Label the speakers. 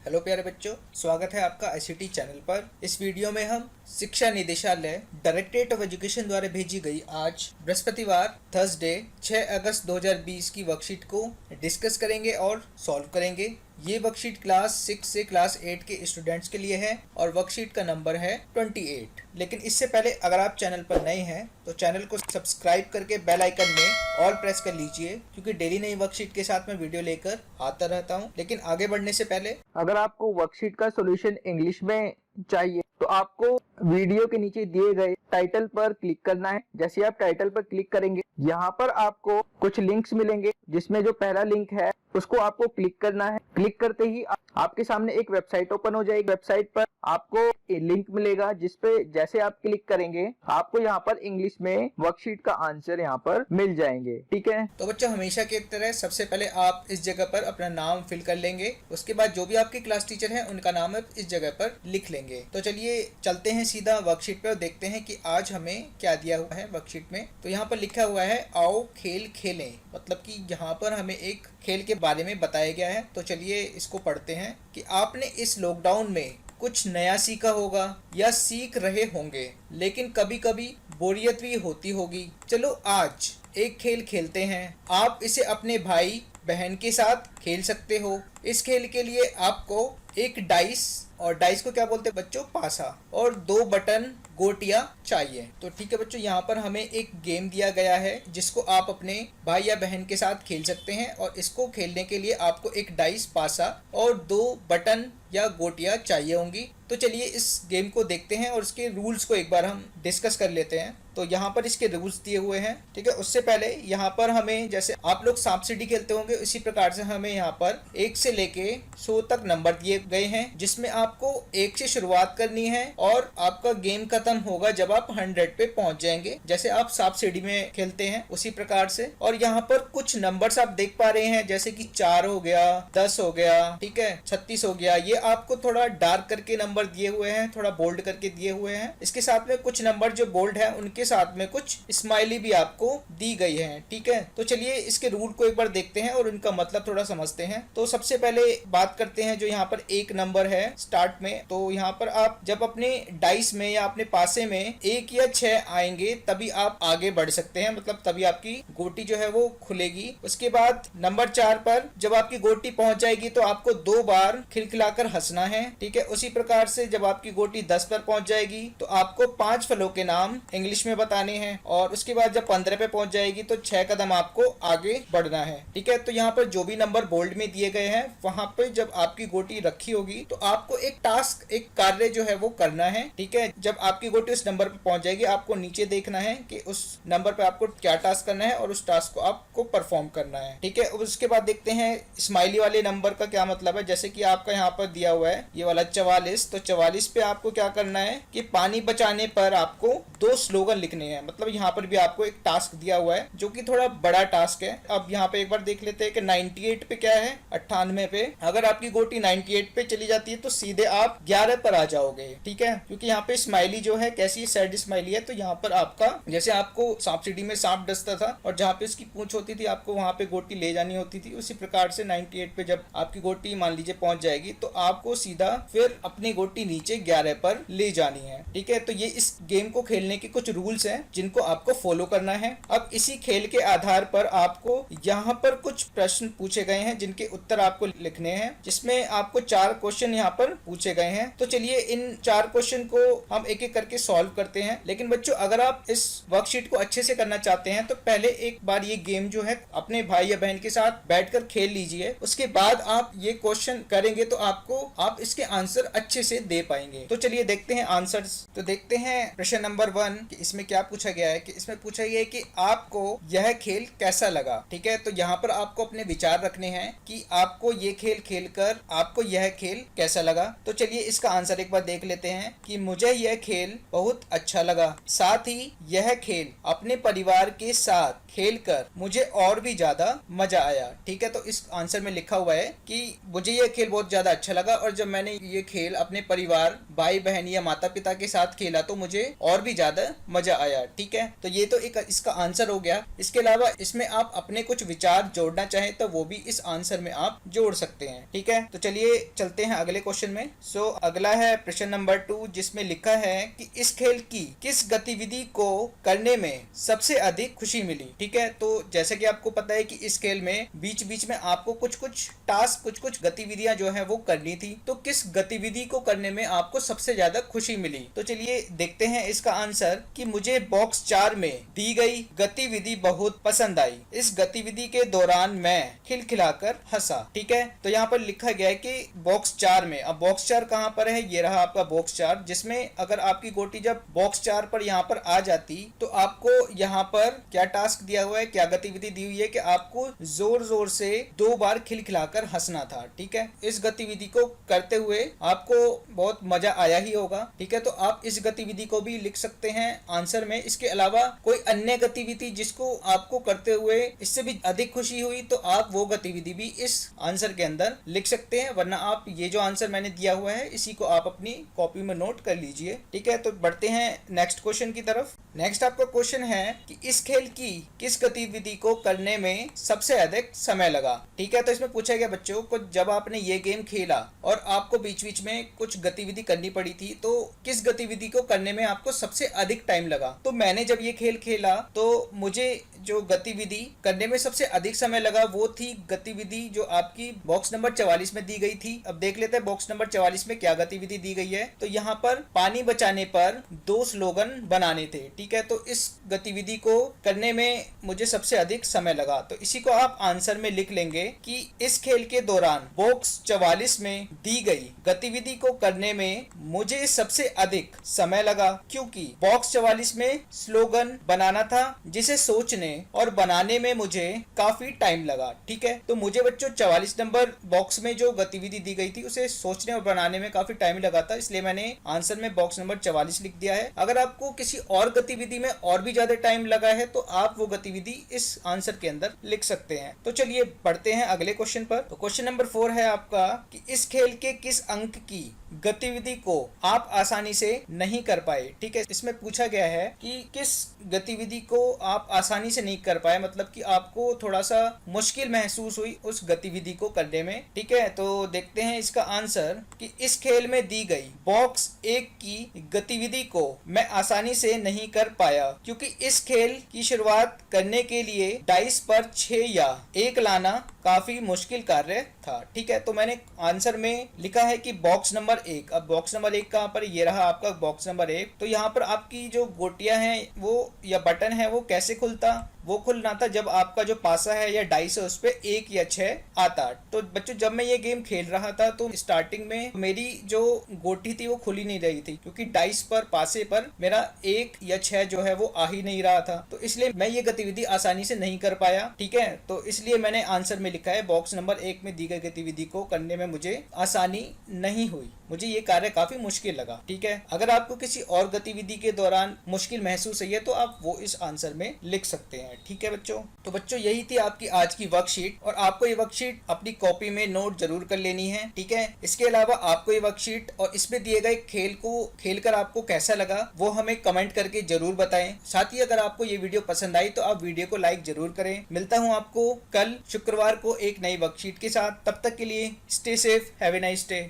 Speaker 1: Hello प्यारे बच्चों, स्वागत है आपका आईसीटी चैनल पर। इस वीडियो में हम शिक्षा निदेशालय डायरेक्टरेट ऑफ एजुकेशन द्वारा भेजी गई आज बृहस्पतिवार थर्सडे 6 अगस्त 2020 की वर्कशीट को डिस्कस करेंगे और सॉल्व करेंगे। ये वर्कशीट क्लास 6 से क्लास 8 के स्टूडेंट्स के लिए है और वर्कशीट का नंबर है 28। लेकिन इससे पहले अगर आप चैनल पर नए हैं तो चैनल को सब्सक्राइब करके बेल आइकन में ऑल प्रेस कर लीजिए, क्योंकि डेली नई वर्कशीट के साथ मैं वीडियो लेकर आता रहता हूं। लेकिन आगे बढ़ने से पहले
Speaker 2: अगर आपको वर्कशीट का सॉल्यूशन इंग्लिश में चाहिए तो आपको वीडियो के नीचे दिए गए टाइटल पर क्लिक करना है। जैसे आप टाइटल पर क्लिक करेंगे, यहाँ पर आपको कुछ लिंक्स मिलेंगे, जिसमें जो पहला लिंक है उसको आपको क्लिक करना है। क्लिक करते ही आपके सामने एक वेबसाइट ओपन हो जाएगी। वेबसाइट पर आपको लिंक मिलेगा, जिसपे जैसे आप क्लिक करेंगे आपको यहाँ पर इंग्लिश में वर्कशीट का आंसर यहाँ पर मिल जाएंगे। ठीक है,
Speaker 1: तो बच्चों हमेशा की तरह सबसे पहले आप इस जगह पर अपना नाम फिल कर लेंगे। उसके बाद जो भी आपके क्लास टीचर हैं उनका नाम आप इस जगह पर लिख लेंगे। तो चलिए चलते हैं सीधा वर्कशीट पे और देखते हैं कि आज हमें क्या दिया हुआ है वर्कशीट में। तो यहाँ पर लिखा हुआ है आओ खेल खेलें, मतलब कि यहाँ पर हमें एक खेल के बारे में बताया गया है। तो चलिए इसको पढ़ते हैं कि आपने इस लॉकडाउन में कुछ नया सीखा होगा या सीख रहे होंगे, लेकिन कभी कभी बोरियत भी होती होगी। चलो आज एक खेल खेलते हैं। आप इसे अपने भाई बहन के साथ खेल सकते हो। इस खेल के लिए आपको एक डाइस, और डाइस को क्या बोलते हैं बच्चों, पासा, और 2 बटन गोटियां चाहिए। तो ठीक है बच्चों, यहाँ पर हमें एक गेम दिया गया है जिसको आप अपने भाई या बहन के साथ खेल सकते हैं, और इसको खेलने के लिए आपको एक डाइस, पासा और 2 बटन या गोटियां चाहिए होंगी। तो चलिए इस गेम को देखते हैं और इसके रूल्स को एक बार हम डिस्कस कर लेते हैं। तो यहाँ पर इसके रूल्स दिए हुए हैं। ठीक है, उससे पहले यहाँ पर हमें, जैसे आप लोग सांप सीढ़ी खेलते होंगे, उसी प्रकार से हमें यहाँ पर 1 से लेके 100 तक नंबर दिए गए हैं, जिसमें आपको 1 से शुरुआत करनी है और आपका गेम खत्म होगा जब आप 100 पे पहुंच जाएंगे। जैसे आप सांप सीढ़ी में खेलते हैं उसी प्रकार से। और यहाँ पर कुछ नंबर्स आप देख पा रहे हैं, जैसे कि 4 हो गया, 10 हो गया, ठीक है, 36 हो गया। ये आपको थोड़ा डार्क करके नंबर दिए हुए हैं, थोड़ा बोल्ड करके दिए हुए हैं। इसके साथ में कुछ नंबर जो बोल्ड है उनके साथ में कुछ स्माइली भी आपको दी गई है। ठीक है, तो चलिए इसके रूल को एक बार देखते हैं और इनका मतलब थोड़ा समझते हैं। तो सबसे पहले बात करते हैं जो यहाँ पर एक नंबर है स्टार्ट में। तो यहाँ पर आप जब अपने डाइस में या अपने पासे में 1 या 6 आएंगे तभी आप आगे बढ़ सकते हैं, मतलब तभी आपकी गोटी जो है वो खुलेगी। उसके बाद नंबर 4 पर जब आपकी गोटी पहुंच जाएगी तो आपको 2 बार खिलखिलाकर हंसना है। ठीक है, उसी प्रकार से जब आपकी गोटी 10 पर पहुंच जाएगी तो आपको 5 फलों के नाम इंग्लिश में बताने हैं, और उसके बाद जब 15 पे पहुंच जाएगी तो 6 कदम आपको आगे बढ़ना है। ठीक है, तो यहाँ पर जो भी नंबर बोल्ड में दिए गए हैं वहां पे जब आपकी गोटी रखी होगी तो आपको एक टास्क, एक कार्य जो है वो करना है। ठीक है, जब आपकी गोटी उस नंबर पे पहुंच जाएगी आपको नीचे देखना है कि उस नंबर पे आपको क्या टास्क करना है और उस टास्क को आपको परफॉर्म करना है। ठीक है, उसके बाद देखते हैं स्माइली वाले नंबर का क्या मतलब है। जैसे कि आपका यहाँ पर दिया हुआ है ये वाला 44, तो 44 पे आपको क्या करना है कि पानी बचाने पर आपको 2 स्लोगन लिखने हैं। मतलब यहाँ पर भी आपको एक टास्क दिया हुआ है जो कि थोड़ा बड़ा टास्क है। अब यहाँ पे एक बार देख लेते हैं कि 98 पे क्या है, 98 पे अगर आपकी गोटी 98 पे चली जाती है तो सीधे आप 11 पर आ जाओगे। ठीक है, क्योंकि यहाँ पे स्माइली जो है कैसी सैड स्माइली है, तो यहाँ पर आपका, जैसे आपको सांप सीढ़ी में सांप डसता था और जहाँ पे उसकी पूंछ होती थी आपको वहां पे गोटी ले जानी होती थी, उसी प्रकार से 98 पे जब आपकी गोटी मान लीजिए पहुंच जाएगी तो आपको सीधा फिर अपनी गोटी नीचे 11 पर ले जानी है। ठीक है, तो ये इस गेम को खेलने के कुछ रूल्स हैं जिनको आपको फॉलो करना है। अब इसी खेल के आधार पर आपको यहाँ पर कुछ प्रश्न पूछे गए हैं जिनके उत्तर आपको लिखने हैं, जिसमें आपको 4 क्वेश्चन यहाँ पर पूछे गए हैं। तो चलिए इन 4 क्वेश्चन को हम एक एक करके सॉल्व करते हैं। लेकिन बच्चों अगर आप इस वर्कशीट को अच्छे से करना चाहते हैं तो पहले एक बार ये गेम जो है अपने भाई या बहन के साथ बैठकर खेल लीजिए। उसके बाद आप ये क्वेश्चन करेंगे तो आप इसके आंसर अच्छे से दे पाएंगे। तो चलिए देखते हैं आंसर्स। तो देखते हैं प्रश्न नंबर 1 कि इसमें क्या पूछा गया है। कि इसमें पूछा गया है कि आपको यह खेल कैसा लगा। ठीक है, तो यहाँ पर आपको अपने विचार रखने हैं कि आपको ये खेल खेलकर आपको यह खेल कैसा लगा। तो चलिए इसका आंसर एक बार देख लेते हैं कि मुझे यह खेल बहुत अच्छा लगा, साथ ही यह खेल अपने परिवार के साथ खेलकर मुझे और भी ज्यादा मजा आया। ठीक है, तो इस आंसर में लिखा हुआ है कि मुझे यह खेल बहुत ज्यादा अच्छा लगा और जब मैंने ये खेल अपने परिवार, भाई बहन या माता पिता के साथ खेला तो मुझे और भी ज्यादा मजा आया। ठीक है, तो ये तो एक इसका आंसर हो गया। इसके अलावा इसमें आप अपने कुछ विचार जोड़ना चाहें तो वो भी इस आंसर में आप जोड़ सकते हैं। ठीक है, तो चलिए चलते हैं अगले क्वेश्चन में। अगला है प्रश्न नंबर 2, जिसमें लिखा है कि इस खेल की किस गतिविधि को करने में सबसे अधिक खुशी मिली। ठीक है, तो जैसे कि आपको पता है कि इस खेल में बीच बीच में आपको कुछ कुछ टास्क, कुछ कुछ गतिविधियां जो है वो करनी थी। तो किस गतिविधि को करने में आपको सबसे ज्यादा खुशी मिली? तो चलिए देखते हैं इसका आंसर कि मुझे बॉक्स 4 में दी गई गतिविधि बहुत पसंद आई। इस गतिविधि के दौरान मैं खिलखिलाकर हंसा। ठीक है, तो यहाँ पर लिखा गया है कि बॉक्स 4 में। अब बॉक्स 4 कहाँ पर है? ये रहा आपका बॉक्स 4, जिसमें अगर आपकी गोटी जब बॉक्स 4 पर यहाँ पर आ जाती तो आपको यहाँ पर क्या टास्क दिया हुआ है, क्या गतिविधि दी हुई है कि आपको जोर जोर से 2 बार खिलखिलाकर हंसना था। ठीक है, इस गतिविधि को करते हुए आपको बहुत मजा आया ही होगा। ठीक है, तो आप इस गतिविधि को भी लिख सकते हैं आंसर में। इसके अलावा कोई अन्य गतिविधि जिसको आपको करते हुए इससे भी अधिक खुशी हुई तो आप वो गतिविधि भी इस आंसर के अंदर लिख सकते हैं, वरना आप ये जो आंसर मैंने दिया हुआ है इसी को आप अपनी कॉपी में नोट कर लीजिए। ठीक है, तो बढ़ते हैं नेक्स्ट क्वेश्चन की तरफ। नेक्स्ट आपका क्वेश्चन है कि इस खेल की किस गतिविधि को करने में सबसे अधिक समय लगा। ठीक है, तो इसमें पूछा गया बच्चों को, जब आपने ये गेम खेला और आपको बीच बीच में कुछ गतिविधि करनी पड़ी थी, तो किस गतिविधि को करने में आपको सबसे अधिक टाइम लगा। तो मैंने जब ये खेल खेला तो मुझे जो गतिविधि करने में सबसे अधिक समय लगा वो थी गतिविधि जो आपकी बॉक्स नंबर 44 में दी गई थी। अब देख लेते हैं बॉक्स नंबर 44 में क्या गतिविधि दी गई है। तो यहाँ पर पानी बचाने पर 2 स्लोगन बनाने थे। ठीक है, तो इस गतिविधि को करने में मुझे सबसे अधिक समय लगा। तो इसी को आप आंसर में लिख लेंगे कि इस खेल के दौरान बॉक्स 44 में दी गई गतिविधि को करने में मुझे सबसे अधिक समय लगा, क्योंकि बॉक्स 44 में स्लोगन बनाना था जिसे सोचने और बनाने में मुझे काफी टाइम लगा। ठीक है, तो मुझे बच्चों 44 नंबर बॉक्स में जो गतिविधि दी गई थी उसे सोचने और बनाने में काफी टाइम लगा था, इसलिए मैंने आंसर में बॉक्स नंबर 44 लिख दिया है। अगर आपको किसी और गतिविधि में और भी ज्यादा टाइम लगा है तो आप वो गतिविधि इस आंसर के अंदर लिख सकते हैं। तो चलिए बढ़ते हैं अगले क्वेश्चन पर। तो क्वेश्चन नंबर 4 है आपका कि इस खेल के किस अंक की गतिविधि को आप आसानी से नहीं कर पाए। ठीक है, इसमें पूछा गया है कि किस गतिविधि को आप आसानी से नहीं कर पाए, मतलब कि आपको थोड़ा सा मुश्किल महसूस हुई उस गतिविधि को करने में। ठीक है, तो देखते हैं इसका आंसर कि इस खेल में दी गई बॉक्स 1 की गतिविधि को मैं आसानी से नहीं कर पाया, क्योंकि इस खेल की शुरुआत करने के लिए डाइस पर 6 या 1 लाना काफी मुश्किल कार्य था। ठीक है, तो मैंने आंसर में लिखा है कि बॉक्स नंबर 1। अब बॉक्स नंबर 1 कहाँ पर? ये रहा आपका बॉक्स नंबर 1। तो यहाँ पर आपकी जो गोटियां हैं वो या बटन है वो कैसे खुलता? वो खुलना था जब आपका जो पासा है या डाइस है उस पे 1 या 6 आता। तो बच्चों जब मैं ये गेम खेल रहा था तो स्टार्टिंग में मेरी जो गोटी थी वो खुल ही नहीं रही थी, क्योंकि डाइस पर, पासे पर मेरा 1 या 6 जो है वो आ ही नहीं रहा था। तो इसलिए मैं ये गतिविधि आसानी से नहीं कर पाया। ठीक है, तो इसलिए मैंने आंसर में लिखा है बॉक्स नंबर 1 में दी गई गतिविधि को करने में मुझे आसानी नहीं हुई, मुझे ये कार्य काफी मुश्किल लगा। ठीक है, अगर आपको किसी और गतिविधि के दौरान मुश्किल महसूस हुई है तो आप वो इस आंसर में लिख सकते हैं। ठीक है बच्चों, तो बच्चों यही थी आपकी आज की वर्कशीट, और आपको ये वर्कशीट अपनी कॉपी में नोट जरूर कर लेनी है। ठीक है, इसके अलावा आपको ये वर्कशीट और इसमें दिए गए खेल को खेलकर आपको कैसा लगा वो हमें कमेंट करके जरूर बताएं। साथ ही अगर आपको ये वीडियो पसंद आई तो आप वीडियो को लाइक जरूर करें। मिलता हूँ आपको कल शुक्रवार को एक नई वर्कशीट के साथ। तब तक के लिए stay safe, have a nice day.